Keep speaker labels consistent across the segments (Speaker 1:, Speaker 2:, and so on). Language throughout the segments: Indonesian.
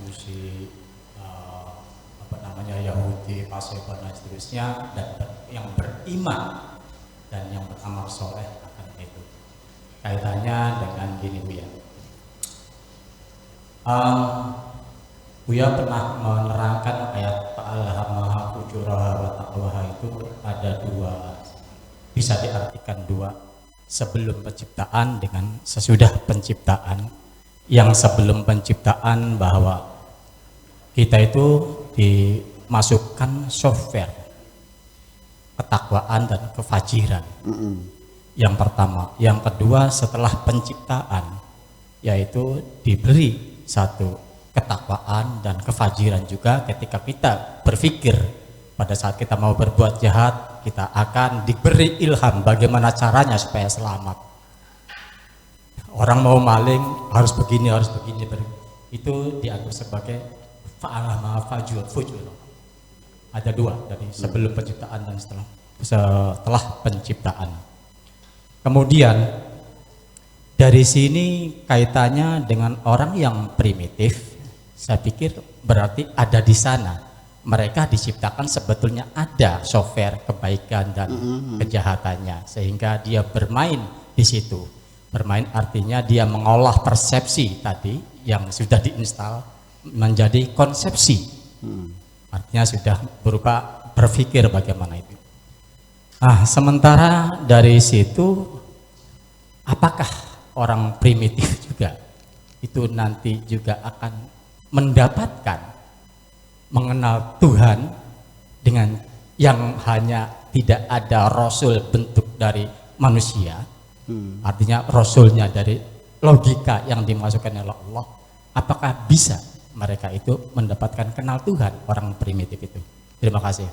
Speaker 1: Majusi, eh, apa namanya Yahudi, Paseban dan seterusnya, dan yang beriman dan yang beramal soleh akan itu. Kaitannya dengan gini Buya. Buya pernah menerangkan ayat Fa'alhamaha fujuraha wa taqwaha itu ada dua, bisa diartikan dua, sebelum penciptaan dengan sesudah penciptaan. Yang sebelum penciptaan bahwa kita itu dimasukkan software ketakwaan dan kefajiran. Yang pertama, yang kedua setelah penciptaan yaitu diberi satu ketakwaan dan kefajiran juga ketika kita berpikir pada saat kita mau berbuat jahat, kita akan diberi ilham bagaimana caranya supaya selamat. Orang mau maling harus begini, itu dianggap sebagai fa'alama fujur. Ada dua, dari sebelum penciptaan dan setelah penciptaan. Kemudian dari sini kaitannya dengan orang yang primitif, saya pikir berarti ada di sana. Mereka diciptakan sebetulnya ada software kebaikan dan kejahatannya, sehingga dia bermain di situ. Bermain artinya dia mengolah persepsi tadi yang sudah diinstal menjadi konsepsi. Artinya sudah berupa berpikir bagaimana itu. Sementara dari situ, apakah orang primitif juga itu nanti juga akan mendapatkan mengenal Tuhan dengan yang hanya tidak ada rasul bentuk dari manusia? Artinya rasulnya dari logika yang dimasukkan oleh Allah. Apakah bisa mereka itu mendapatkan kenal Tuhan, orang primitif itu? Terima kasih.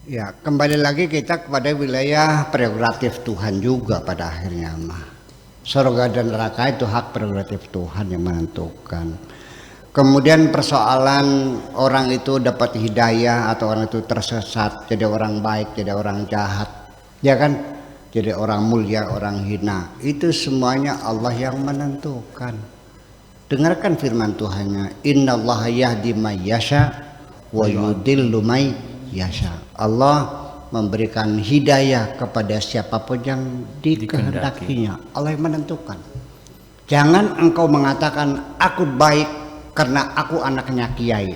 Speaker 2: Ya, kembali lagi kita kepada wilayah prerogatif Tuhan juga pada akhirnya mah. Surga dan neraka itu hak prerogatif Tuhan yang menentukan. Kemudian persoalan orang itu dapat hidayah atau orang itu tersesat, jadi orang baik, jadi orang jahat, ya kan? Jadi orang mulia, orang hina, itu semuanya Allah yang menentukan. Dengarkan firman Tuhannya, Innallaha yahdi may yasha wa yudillu may yasha. Allah memberikan hidayah kepada siapapun yang dikehendakinya. Allah yang menentukan. Jangan engkau mengatakan aku baik karena aku anaknya kiai.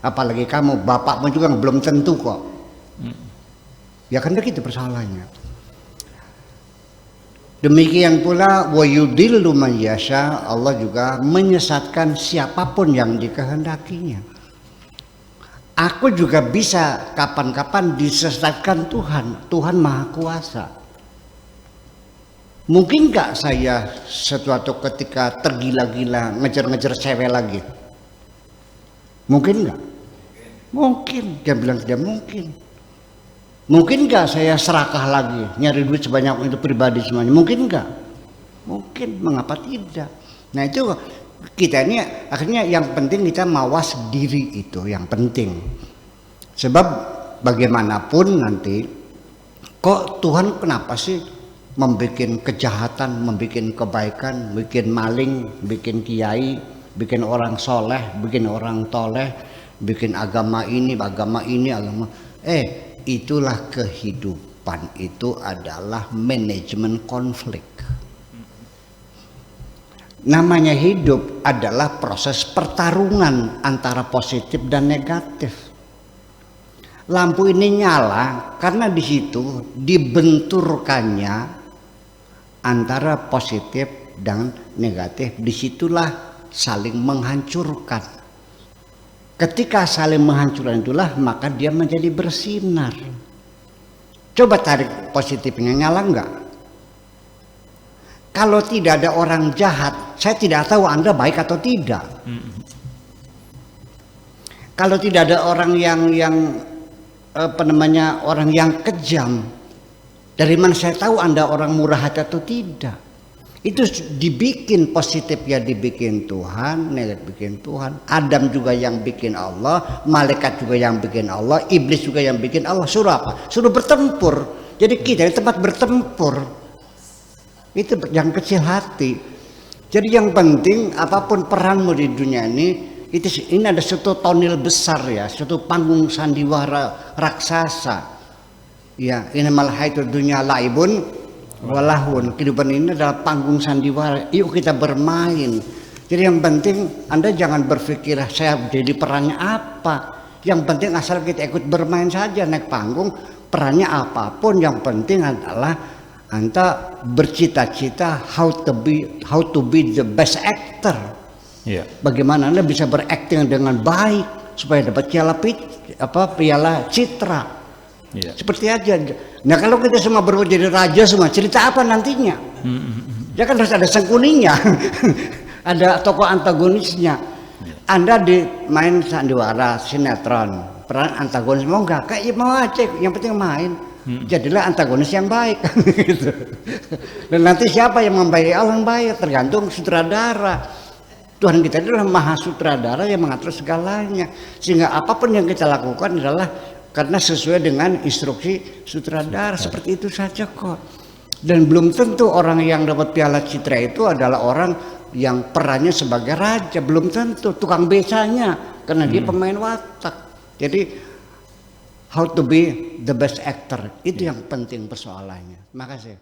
Speaker 2: Apalagi kamu bapakmu juga belum tentu kok. Ya kan begitu persoalannya. Demikian pula wa yudillu man yasha, Allah juga menyesatkan siapapun yang dikehendakinya. Aku juga bisa kapan-kapan disesatkan Tuhan. Tuhan Maha Kuasa. Mungkin gak saya suatu ketika tergila-gila ngejar-ngejar cewek lagi? Mungkin gak? Mungkin. Dia bilang tidak mungkin. Mungkin gak saya serakah lagi, nyari duit sebanyak itu pribadi semuanya? Mungkin gak? Mungkin, mengapa tidak? Nah itu kita ini akhirnya yang penting kita mawas diri, itu yang penting. Sebab bagaimanapun nanti, kok Tuhan kenapa sih membuat kejahatan, membuat kebaikan, bikin maling, bikin kiai, bikin orang soleh, bikin orang toleh, bikin agama ini, agama. Itulah kehidupan, itu adalah manajemen konflik. Namanya hidup adalah proses pertarungan antara positif dan negatif. Lampu ini nyala karena di situ dibenturkannya antara positif dan negatif. Disitulah saling menghancurkan. Ketika saling menghancurkan itulah maka dia menjadi bersinar. Coba tarik positifnya, nyala enggak? Kalau tidak ada orang jahat, saya tidak tahu Anda baik atau tidak. Kalau tidak ada orang yang orang yang kejam, dari mana saya tahu Anda orang murah hati atau tidak? Itu dibikin positif ya, dibikin Tuhan, negatif bikin Tuhan. Adam juga yang bikin Allah, malaikat juga yang bikin Allah, iblis juga yang bikin Allah. Suruh apa? Suruh bertempur. Jadi kita di tempat bertempur. Itu yang kecil hati. Jadi yang penting apapun peranmu di dunia ini Ini ada suatu tonil besar ya, suatu panggung sandiwara raksasa. Ya, ini malah itu dunia laibun walahun. Kehidupan ini adalah panggung sandiwara. Yuk kita bermain. Jadi yang penting Anda jangan berpikir saya jadi perannya apa. Yang penting asal kita ikut bermain saja naik panggung. Perannya apapun, yang penting adalah Anda bercita-cita how to be the best actor.
Speaker 3: Iya.
Speaker 2: Bagaimana Anda bisa berakting dengan baik supaya dapat piala citra.
Speaker 3: Iya.
Speaker 2: Seperti aja. Nah kalau kita semua berubah jadi raja semua, cerita apa nantinya? Ya kan harus ada sengkuninya, ada tokoh antagonisnya. Anda main sandiwara, sinetron, peran antagonis mau nggak? Kayak mau aja, yang penting main. Jadilah antagonis yang baik. Gitu. Dan nanti siapa yang membayar? Allah yang bayar, tergantung sutradara. Tuhan kita adalah maha sutradara yang mengatur segalanya. Sehingga apapun yang kita lakukan adalah karena sesuai dengan instruksi sutradara. Seperti itu saja kok. Dan belum tentu orang yang dapat piala citra itu adalah orang yang perannya sebagai raja. Belum tentu tukang becanya, karena dia pemain watak. Jadi how to be the best actor, itu yang penting persoalannya. Terima kasih.